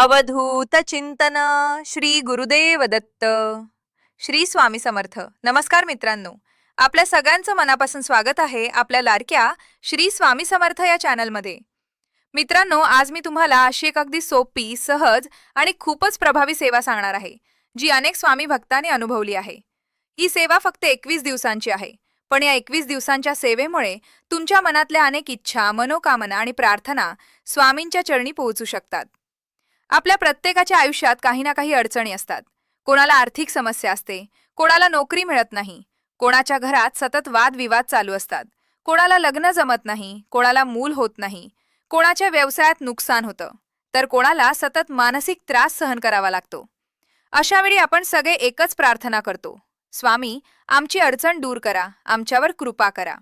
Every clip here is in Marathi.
अवधूत चिंतन श्री गुरुदेव दत्त. श्री स्वामी समर्थ. नमस्कार मित्रांनो, आपल्या सगळ्यांचं मनापासून स्वागत आहे आपल्या लाडक्या श्री स्वामी समर्थ या चॅनलमध्ये. मित्रांनो, आज मी तुम्हाला अशी एक अगदी सोपी, सहज आणि खूपच प्रभावी सेवा सांगणार आहे, जी अनेक स्वामी भक्तांनी अनुभवली आहे. ही सेवा फक्त 21 दिवसांची आहे, पण या 21 दिवसांच्या सेवेमुळे तुमच्या मनातल्या अनेक इच्छा, मनोकामना आणि प्रार्थना स्वामींच्या चरणी पोहोचू शकतात. आपल्या प्रत्येकाच्या आयुष्यात काही ना काही अडचणी असतात. कोणाला आर्थिक समस्या असते, कोणाला नोकरी मिळत नाही, कोणाच्या घरात सतत वादविवाद चालू असतात, कोणाला लग्न जमत नाही, कोणाला मूल होत नाही, कोणाच्या व्यवसायात नुकसान होतं, तर कोणाला सतत मानसिक त्रास सहन करावा लागतो. अशा वेळी आपण सगळे एकच प्रार्थना करतो, स्वामी, आमची अडचण दूर करा, आमच्यावर कृपा करा.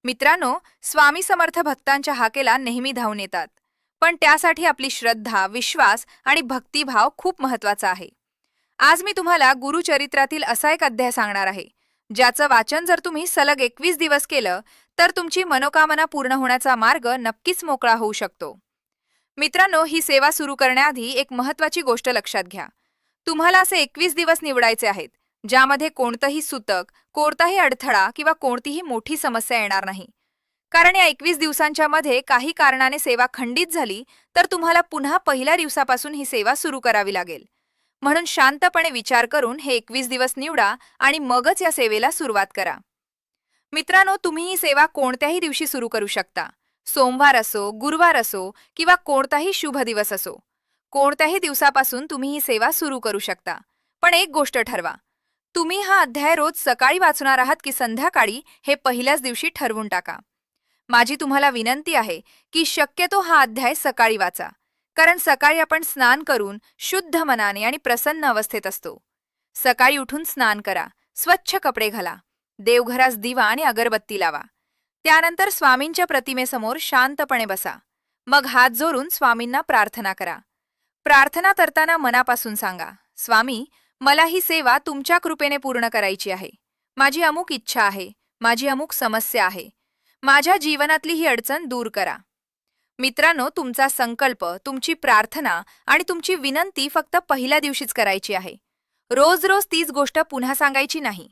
मित्रांनो, स्वामी समर्थ भक्तांच्या हाकेला नेहमी धावून येतात, पण त्यासाठी आपली श्रद्धा, विश्वास आणि भक्तिभाव खूप महत्त्वाचा आहे. आज मी तुम्हाला गुरुचरित्रातील असा एक अध्याय सांगणार आहे, ज्याचं वाचन जर तुम्ही सलग 21 दिवस केलं तर तुमची मनोकामना पूर्ण होण्याचा मार्ग नक्कीच मोकळा होऊ शकतो. मित्रांनो, ही सेवा सुरू करण्याआधी एक महत्त्वाची गोष्ट लक्षात घ्या. तुम्हाला असे 21 दिवस निवडायचे आहेत, ज्यामध्ये कोणतंही सूतक, कोणताही अडथळा किंवा कोणतीही मोठी समस्या येणार नाही. कारण या 21 दिवसांच्या मध्ये काही कारणाने सेवा खंडित झाली तर तुम्हाला पुन्हा पहिल्या दिवसापासून ही सेवा सुरू करावी लागेल. म्हणून शांतपणे विचार करून हे 21 दिवस निवडा आणि मगच या सेवेला सुरुवात करा. मित्रांनो, तुम्ही ही सेवा कोणत्याही दिवशी सुरू करू शकता. सोमवार असो, गुरुवार असो किंवा कोणताही शुभ दिवस असो. कोणत्याही दिवसापासून तुम्ही ही सेवा सुरू करू शकता. पण एक गोष्ट ठरवा, तुम्ही हा अध्याय रोज सकाळी वाचणार आहात की संध्याकाळी हे पहिल्याच दिवशी ठरवून टाका. माझी तुम्हाला विनंती आहे की शक्यतो हा अध्याय सकाळी वाचा, कारण सकाळी आपण स्नान करून शुद्ध मनाने आणि प्रसन्न अवस्थेत असतो. सकाळी उठून स्नान करा, स्वच्छ कपडे घाला, देवघरास दिवा आणि अगरबत्ती लावा. त्यानंतर स्वामींच्या प्रतिमेसमोर शांतपणे बसा. मग हात जोडून स्वामींना प्रार्थना करा. प्रार्थना करताना मनापासून सांगा, स्वामी, मला ही सेवा तुमच्या कृपेने पूर्ण करायची आहे. माझी अमुक इच्छा आहे, माझी अमुक समस्या आहे, माझ्या जीवनातली ही अडचण दूर करा. मित्रांनो, तुमचा संकल्प, तुमची प्रार्थना आणि तुमची विनंती फक्त पहिल्या दिवशीच करायची आहे. रोज रोज तीच गोष्ट पुन्हा सांगायची नाही.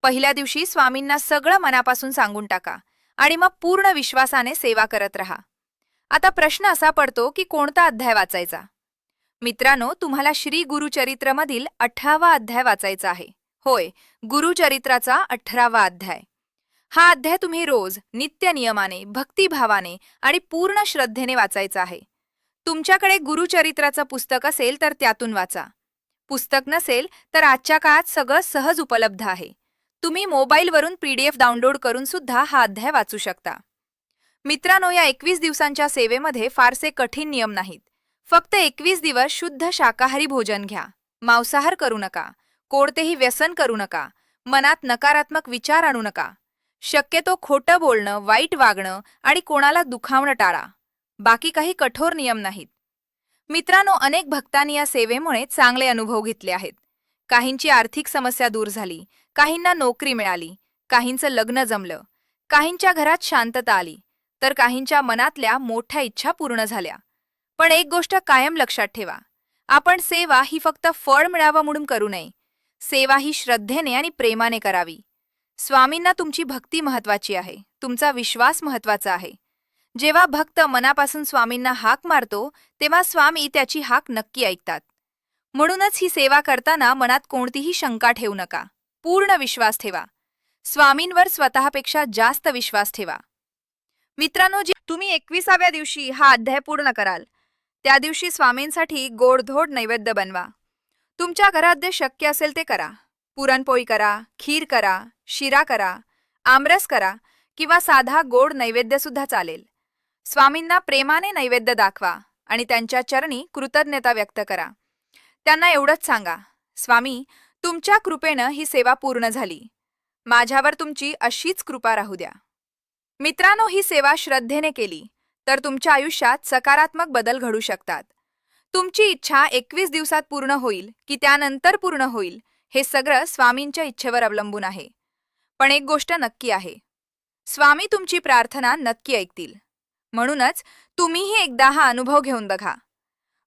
पहिल्या दिवशी स्वामींना सगळं मनापासून सांगून टाका आणि मग पूर्ण विश्वासाने सेवा करत राहा. आता प्रश्न असा पडतो की कोणता अध्याय वाचायचा. मित्रांनो, तुम्हाला श्री गुरुचरित्रमधील 18वा अध्याय वाचायचा आहे. होय, गुरुचरित्राचा 18वा अध्याय. हा अध्याय तुम्ही रोज नित्य नियमाने, भक्तिभावाने आणि पूर्ण श्रद्धेने वाचायचा आहे. तुमच्याकडे गुरुचरित्राचं पुस्तक असेल तर त्यातून वाचा. पुस्तक नसेल तर आजच्या काळात सगळं सहज उपलब्ध आहे. तुम्ही मोबाईलवरून PDF डाउनलोड करून सुद्धा हा अध्याय वाचू शकता. मित्रांनो, या 21 दिवसांच्या सेवेमध्ये फारसे कठीण नियम नाहीत. फक्त 21 दिवस शुद्ध शाकाहारी भोजन घ्या, मांसाहार करू नका, कोणतेही व्यसन करू नका, मनात नकारात्मक विचार आणू नका. शक्यतो खोटं बोलणं, वाईट वागणं आणि कोणाला दुखावणं टाळा. बाकी काही कठोर नियम नाहीत. मित्रांनो, अनेक भक्तांनी या सेवेमुळे चांगले अनुभव घेतले आहेत. काहींची आर्थिक समस्या दूर झाली, काहींना नोकरी मिळाली, काहींचं लग्न जमलं, काहींच्या घरात शांतता आली, तर काहींच्या मनातल्या मोठ्या इच्छा पूर्ण झाल्या. पण एक गोष्ट कायम लक्षात ठेवा, आपण सेवा ही फक्त फळ मिळावं म्हणून करू नये. सेवा ही श्रद्धेने आणि प्रेमाने करावी. स्वामींना तुमची भक्ती महत्वाची आहे, तुमचा विश्वास महत्वाचा आहे. जेव्हा भक्त मनापासून स्वामींना हाक मारतो तेव्हा स्वामी त्याची हाक नक्की ऐकतात. म्हणूनच ही सेवा करताना मनात कोणतीही शंका ठेवू नका. पूर्ण विश्वास ठेवा. स्वामींवर स्वतःपेक्षा जास्त विश्वास ठेवा. मित्रांनो, जी तुम्ही 21व्या दिवशी हा अध्याय पूर्ण कराल त्या दिवशी स्वामींसाठी गोडधोड नैवेद्य बनवा. तुमच्या घरात जे शक्य असेल ते करा. पुरणपोळी करा, खीर करा, शिरा करा, आमरस करा किंवा साधा गोड नैवेद्य सुद्धा चालेल. स्वामींना प्रेमाने नैवेद्य दाखवा आणि त्यांच्या चरणी कृतज्ञता व्यक्त करा. त्यांना एवढंच सांगा, स्वामी, तुमच्या कृपेनं ही सेवा पूर्ण झाली. माझ्यावर तुमची अशीच कृपा राहू द्या. मित्रांनो, ही सेवा श्रद्धेने केली तर तुमच्या आयुष्यात सकारात्मक बदल घडू शकतात. तुमची इच्छा 21 दिवसात पूर्ण होईल की त्यानंतर पूर्ण होईल, हे सगळं स्वामींच्या इच्छेवर अवलंबून आहे. पण एक गोष्ट नक्की आहे, स्वामी तुमची प्रार्थना नक्की ऐकतील. म्हणूनच तुम्हीही एकदा हा अनुभव घेऊन बघा.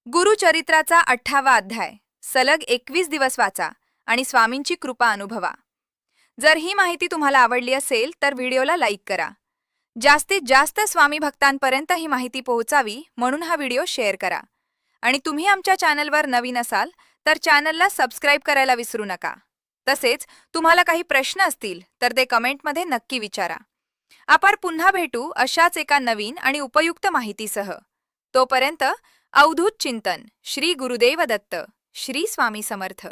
गुरुचरित्राचा 8वा अध्याय सलग 21 दिवस वाचा आणि स्वामींची कृपा अनुभवा. जर ही माहिती तुम्हाला आवडली असेल तर व्हिडिओला लाईक करा. जास्तीत जास्त स्वामी भक्तांपर्यंत ही माहिती पोहोचावी म्हणून हा व्हिडिओ शेअर करा. आणि तुम्ही आमच्या चॅनलवर नवीन असाल तर चॅनलला सबस्क्राईब करायला विसरू नका. तसेच तुम्हाला काही प्रश्न असतील तर ते कमेंटमध्ये नक्की विचारा. आपण पुन्हा भेटू अशाच एका नवीन आणि उपयुक्त माहितीसह. तोपर्यंत अवधूत चिंतन. श्री गुरुदेव दत्त. श्री स्वामी समर्थ.